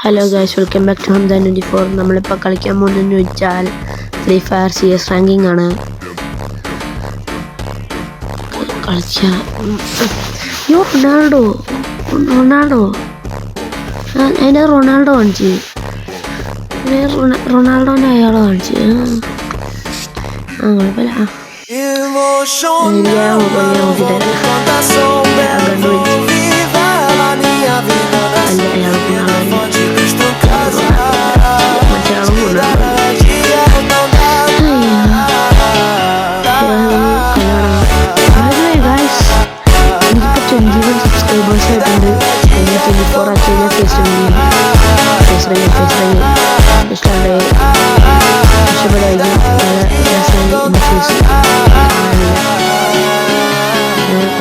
Hello guys, welcome back to Hamdan 24. നമ്മളിപ്പോൾ കളിക്കാൻ പോകുന്നതെന്ന് വെച്ചാൽ ഫ്രീ ഫയർ CS റാങ്കിങ് ആണ്. റൊണാൾഡോ അതിൻ്റെ റൊണാൾഡോ കാണിച്ച് റൊണാൾഡോനെ അയാളെ കാണിച്ച് കുഴപ്പമില്ല. സബ്സ്ക്രൈബേഴ്സ് ആയിട്ടുണ്ട്. 24 ആക്കി കഴിഞ്ഞാൽ ഫേസ്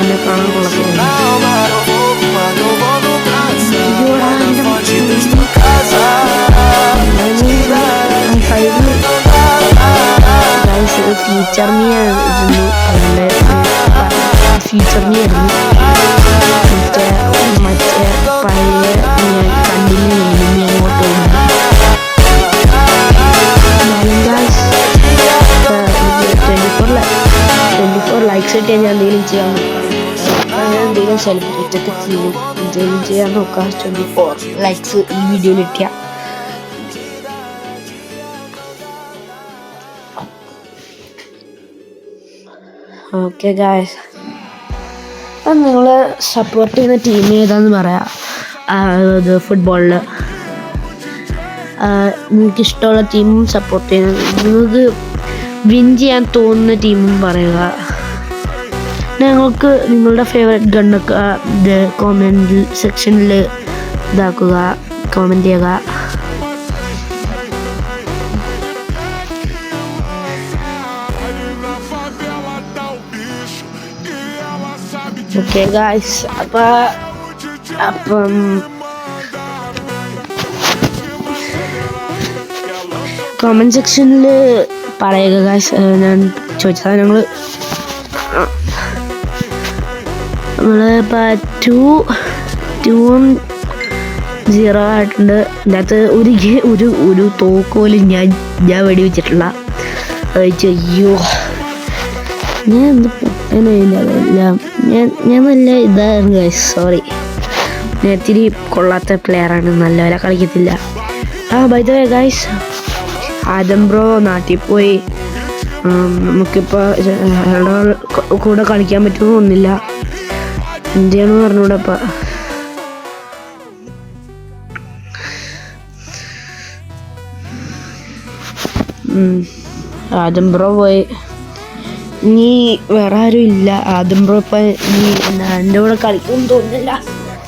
എന്നെ കാണാൻ കൊള്ളത്തില്ല. ഫ്യൂച്ചർ മീ ആയിരുന്നു, അതുകൊണ്ട് ഫ്യൂച്ചർ മീ ആയിരുന്നു. മറ്റേ പഴയ ഞാൻ കണ്ടിന്യൂ ചെയ്യുന്നു, അങ്ങോട്ട് പോകുന്നു. 24 ലൈക്സ് കിട്ടിയാൽ ഞാൻ എന്തെങ്കിലും ചെയ്യാൻ നോക്കാം. ഞാൻ എന്തെങ്കിലും സെലിബ്രേറ്റ് ഒക്കെ ചെയ്യും, എന്തെങ്കിലും ചെയ്യാൻ നോക്കാം. 24 ലൈക്സ് ഈ വീഡിയോയിൽ കിട്ടിയ. ഓക്കെ ഗായ്സ്, അപ്പം നിങ്ങൾ സപ്പോർട്ട് ചെയ്യുന്ന ടീം ഏതാന്ന് പറയാം. അത് ഫുട്ബോളിൽ നിങ്ങൾക്ക് ഇഷ്ടമുള്ള ടീമും സപ്പോർട്ട് ചെയ്യുന്നത്, നിങ്ങൾക്ക് വിൻ ചെയ്യാൻ തോന്നുന്ന ടീമും പറയുക. ഞങ്ങൾക്ക് നിങ്ങളുടെ ഫേവറേറ്റ് ഗണ്ണൊക്കെ കോമെൻറ്റ് സെക്ഷനിൽ ഇതാക്കുക, കോമെൻറ്റ് ചെയ്യുക. ഓക്കെ ഗായ്സ്, അപ്പം കമൻറ്റ് സെക്ഷനിൽ പറയുക ഗായ്സ്. ഞാൻ ചോദിച്ച സാധനങ്ങൾ നമ്മളിപ്പോൾ 2-0 ആയിട്ടുണ്ട്. ഇതിനകത്ത് ഒരു തോക്കോലും ഞാൻ വെടിവെച്ചിട്ടില്ല. അയ്യോ, ഞാൻ എന്ത് പൊട്ടനെല്ലാം ഞാൻ നല്ല ഇതായിരുന്നു ഗൈസ്, സോറി. ഞാൻ ഇത്തിരി കൊള്ളാത്ത പ്ലെയറാണ്, നല്ലപോലെ കളിക്കത്തില്ല. By the way guys, Adam bro നാട്ടിൽ പോയി. നമുക്കിപ്പോൾ കൂടെ കളിക്കാൻ പറ്റുമെന്നൊന്നുമില്ല, എന്തിയാണെന്ന് പറഞ്ഞൂടെ. അപ്പം ആദം ബ്രോ പോയി, ഇനി വേറെ ആരും ഇല്ല. ആദ്യം ഇപ്പം എൻ്റെ കൂടെ കളിക്കുമെന്ന് തോന്നുന്നില്ല.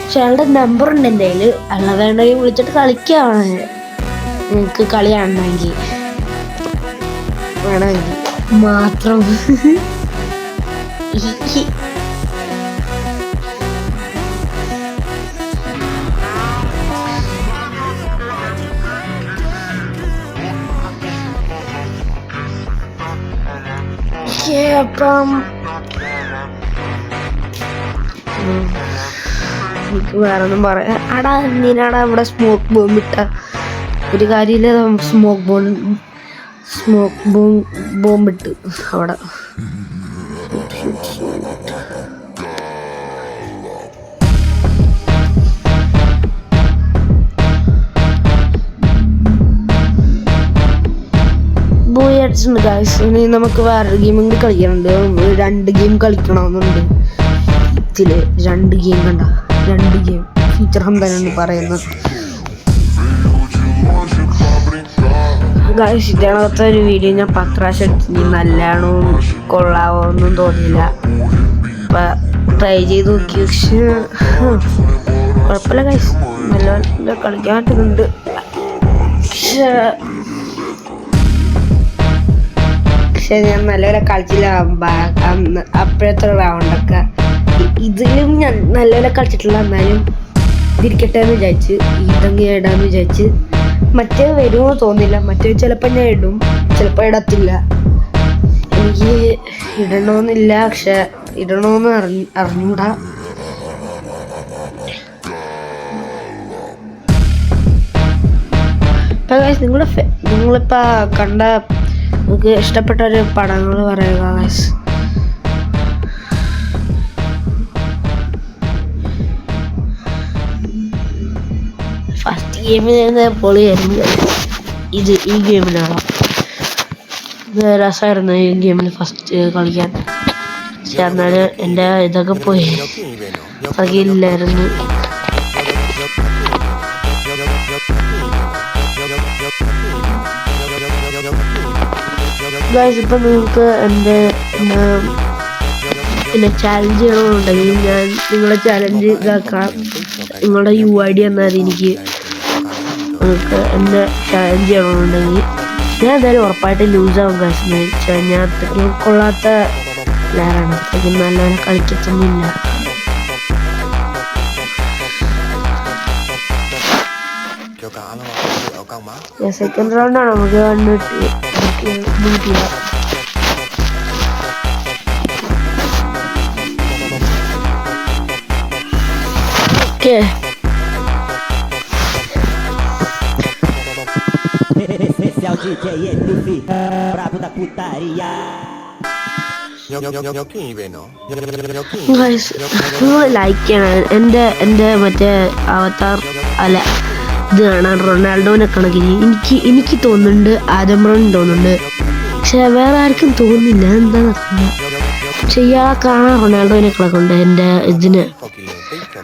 പക്ഷെ അയാളുടെ നമ്പർ ഉണ്ട് എൻ്റെ കയ്യിൽ, അയാളെ വേണമെങ്കിൽ വിളിച്ചിട്ട് കളിക്കുകയാണ്. നിങ്ങൾക്ക് കളി കാണണമെങ്കിൽ വേണമെങ്കിൽ മാത്രം. അപ്പം എനിക്ക് വേറൊന്നും പറയാം. എന്തിനാടാ ഇവിടെ സ്മോക്ക് ബോംബ് ഇട്ട? ഒരു കാര്യമില്ല, സ്മോക്ക് ബോംബ് ഇട്ട് അവിടെ. ഉണ്ട് ഗൈസ്. ഇനി നമുക്ക് വേറൊരു ഗെയിം കൂടി കളിക്കാനുണ്ട്. 2 ഗെയിം കളിക്കണമെന്നുണ്ട്. ഇതില് 2 ഗെയിം കണ്ട, 2 ഗെയിം ഫീച്ചർ ഹംദാനാണ് പറയുന്നത് ഗൈസ്. ഇതിനകത്തെ ഒരു വീഡിയോ ഞാൻ 10 പ്രാവശ്യം എടുത്തു, നല്ലതാണോ കൊള്ളാവോ ഒന്നും തോന്നിയില്ല. അപ്പം ട്രൈ ചെയ്ത് നോക്കി, പക്ഷേ കുഴപ്പമില്ല ഗൈസ്, നല്ല കളിക്കാൻ പറ്റുന്നുണ്ട്. പക്ഷെ ഞാൻ നല്ലപോലെ കളിച്ചില്ല അപ്പോഴത്തെ റൗണ്ടൊക്കെ. ഇതിലും ഞാൻ നല്ലപോലെ കളിച്ചിട്ടില്ല, എന്നാലും ഇതിരിക്കട്ടെ എന്ന് വിചാരിച്ച് ഇതെങ്കിൽ ഇടാന്ന് വിചാരിച്ച്. മറ്റേ വരുമോ തോന്നില്ല, മറ്റേ ചിലപ്പോൾ ഞാൻ ഇടും, ചിലപ്പോൾ ഇടത്തില്ല. എനിക്ക് ഇടണമെന്നില്ല, പക്ഷെ ഇടണമെന്ന് അറിഞ്ഞൂടാ. അപ്പം ഗൈസ് നിങ്ങളിപ്പോൾ കണ്ട നിങ്ങൾക്ക് ഇഷ്ടപ്പെട്ട ഒരു പടങ്ങൾ പറയുക ഗൈസ്. ഫസ്റ്റ് ഗെയിമിൽ പൊളിയായിരുന്നു ഈ ഗെയിമിനാണ്. ഇത് രസമായിരുന്നു ഈ ഗെയിമിൽ ഫസ്റ്റ് കളിക്കാൻ. പക്ഷെ എന്നാലും എൻ്റെ ഇതൊക്കെ പോയി അറിയില്ലായിരുന്നു. ഗൈസ് ഇപ്പം നിങ്ങൾക്ക് എൻ്റെ പിന്നെ ചാലഞ്ച് ചെയ്യണമെന്നുണ്ടെങ്കിൽ ഞാൻ നിങ്ങളെ ചാലഞ്ച് ഇതാക്കാം. നിങ്ങളുടെ UID എന്നാൽ എനിക്ക് നിങ്ങൾക്ക് എന്നെ ചാലഞ്ച് ചെയ്യണമെന്നുണ്ടെങ്കിൽ ഞാൻ എന്തായാലും ഉറപ്പായിട്ട് ലൂസാവും ഗൈസ്. എന്ന് വെച്ചാൽ ഞാൻ അത്രയ്ക്കും കൊള്ളാത്ത പ്ലെയറാണ്, അത്രയ്ക്കും നല്ലപോലെ കളിക്കത്തൊന്നുമില്ല. സെക്കൻഡ് റൗണ്ടാണ് നമുക്ക് കണ്ടിട്ട് ഓക്കെ. ലൈക്ക് ചെയ്യണം. എൻ്റെ മറ്റേ അവതാർ അല്ല ഇത് കാണാൻ റൊണാൾഡോനെ കണക്കിന് എനിക്ക് തോന്നുന്നുണ്ട്, ആദം ബ്രൗൺ തോന്നുന്നുണ്ട്. പക്ഷെ വേറെ ആർക്കും തോന്നുന്നില്ല, എന്താണെന്ന് അറിയില്ല. പക്ഷെ ഇയാളെ കാണാൻ റൊണാൾഡോനെ കണക്കുണ്ട് എൻ്റെ ഇതിന്.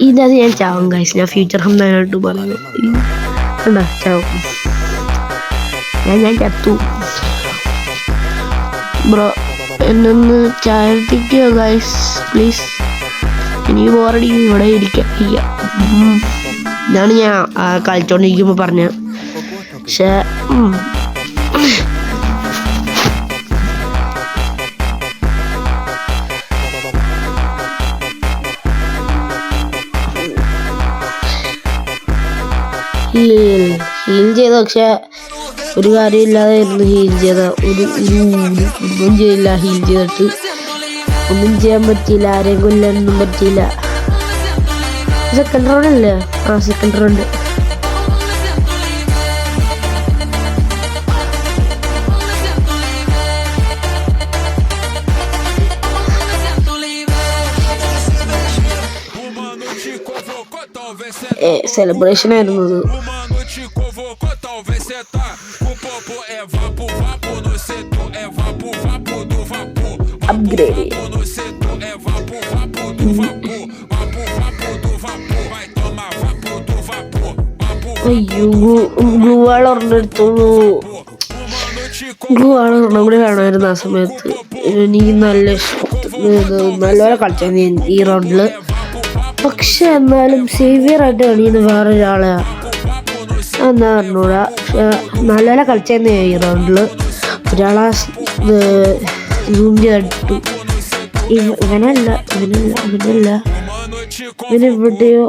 ഇതിനകത്ത് ഞാൻ ചാവും ഗൈസ്. ഞാൻ ഫ്യൂച്ചർ ഹംദാനായിട്ട് പറയുന്നത് കണ്ടോ, ചാവും. ഞാൻ ചത്തു ബ്രോ. എന്നൊന്ന് ചായപ്പിക്കുക ഗൈസ് പ്ലീസ്. എനിക്ക് ബോറടി ഇവിടെ ഇരിക്കാം. ഇതാണ് ഞാൻ കളിച്ചോണ്ടിരിക്കുമ്പോൾ പറഞ്ഞ. പക്ഷേ ഹീൽ ചെയ്ത, പക്ഷെ ഒരു കാര്യമില്ലാതായിരുന്നു ഹീൽ ചെയ്ത. ഒന്നും ചെയ്യില്ല. ഹീൽ ചെയ്തിട്ട് ഒന്നും ചെയ്യാൻ പറ്റിയില്ല, ആരെയും കൊല്ലാനൊന്നും പറ്റിയില്ല. സെക്കൻഡ് റൗണ്ട് അല്ലേ? Second round. സെലിബ്രേഷൻ ആയിരുന്നു ഇത്. അപ്ഗ്രേഡ് അയ്യോ, ഗ്ലൂ വാൾ ഒരെണ്ണെടുത്തോളൂ. ഗ്ലൂ വാൾ ഒരെണ്ണം കൂടി വേണമായിരുന്നു ആ സമയത്ത്. എനിക്ക് നല്ലപോലെ കളിച്ചായിരുന്നു ഈ റൗണ്ടില്. പക്ഷെ എന്നാലും സേവിയറായിട്ട് കളിയുന്ന വേറൊരാളെ എന്നാ പറഞ്ഞൂടാ. നല്ലപോലെ കളിച്ചായിരുന്നു ഈ റൗണ്ടില്. ഒരാളെ സൂം ചെയ്തിട്ടു. ഇവനല്ല ഇവനെവിടെയോ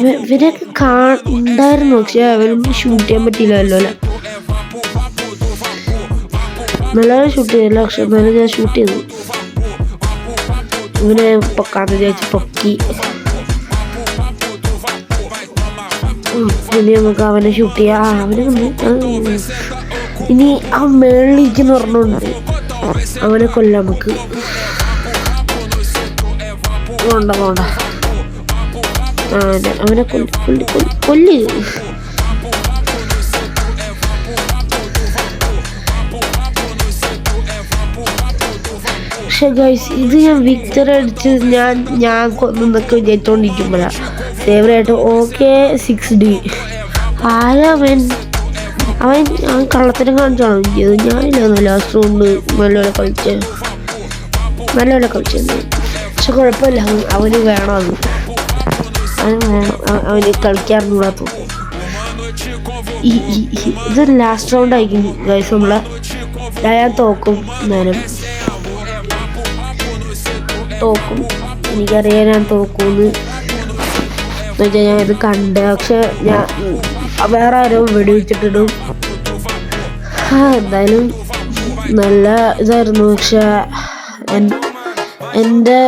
ഇവരൊക്കെ ഉണ്ടായിരുന്നു. പക്ഷെ അവനൊന്നും ഷൂട്ട് ചെയ്യാൻ പറ്റിയില്ലല്ലോ അല്ലേ? നല്ലപോലെ ഷൂട്ട് ചെയ്തില്ല, പക്ഷെ എന്നാലും ഞാൻ ഷൂട്ട് ചെയ്തു. ഇവനെ പൊക്കാന്ന് വിചാരിച്ച് പൊക്കി. ഇനി നമുക്ക് അവനെ ഷൂട്ട് ചെയ്യാം. ഇനി ആ മേളിലേക്കെന്ന് പറഞ്ഞുകൊണ്ട് അവനെ കൊല്ലാം നമുക്ക്. വേണ്ട അവനെ കൊല്ല്. പക്ഷെ ഗൈസ് ഇത് ഞാൻ വിക്ടർ അടിച്ച് ഞാൻ കൊന്നൊക്കെ വിചാരിച്ചോണ്ടിരിക്കുമ്പോഴാണ് ഫേവറായിട്ട് OK6D ആരവൻ അവൻ കള്ളത്തിനും കാണിച്ചാണോ ചെയ്തത്? ഞാനില്ലായിരുന്നു ലാസ്റ്റ് റൗണ്ട് നല്ലപോലെ കളിച്ചിരുന്നു. പക്ഷെ കുഴപ്പമില്ല, അവന് വേണം. അവന് കളിക്കാറുള്ളൂ. ഇതൊരു ലാസ്റ്റ് റൗണ്ട് ആയിരിക്കും ഗൈസ്. ഞാൻ തോക്കും. എനിക്കറിയാം ഞാൻ തോക്കുമെന്ന്. എന്നുവെച്ചാൽ ഞാൻ ഇത് കണ്ട. പക്ഷെ ഞാൻ വേറെ ആരോ വെടിവെച്ചിട്ടിടും. എന്തായാലും നല്ല ഇതായിരുന്നു. പക്ഷെ എൻ്റെ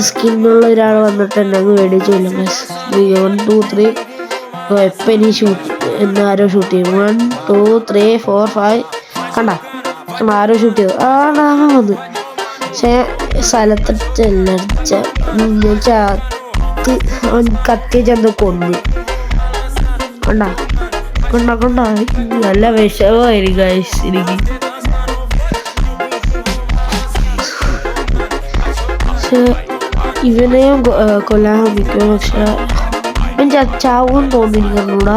സ്കിന്നുള്ള ഒരാൾ വന്നിട്ട് എന്നെ അങ്ങ് വെടിവെച്ചില്ല. 1 2 3 എപ്പം ഇനി ഷൂട്ട് എന്നാരോ ഷൂട്ട് ചെയ്യും 1 2 3 4 5 കണ്ട ആരോ ഷൂട്ട് ചെയ്തു വന്ന് പക്ഷേ സ്ഥലത്തിട്ടല്ല ഞാൻ ചാത്ത് കത്തി ചെന്ന് കൊന്നു കൊണ്ട നല്ല വിഷമായിരുന്നു ഗൈസ് എനിക്ക്. പക്ഷെ ഇവനെയും കൊല്ലാൻ ശ്രമിക്കും. പക്ഷെ അവൻ ചാവും തോന്നുന്നു. എനിക്കറിഞ്ഞൂടാ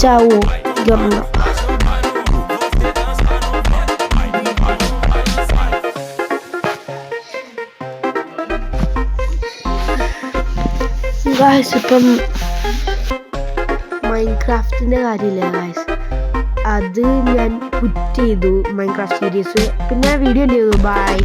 ചാവോ എനിക്കറിഞ്ഞൂടാ. ഗായ്സ് ഇപ്പം മൈൻക്രാഫ്റ്റിൻ്റെ കാര്യമില്ല ഗായ്സ്, അത് ഞാൻ ക്വിറ്റ് ചെയ്തു മൈൻക്രാഫ്റ്റ് സീരീസ്. പിന്നെ വീഡിയോ ചെയ്തു. ബൈ.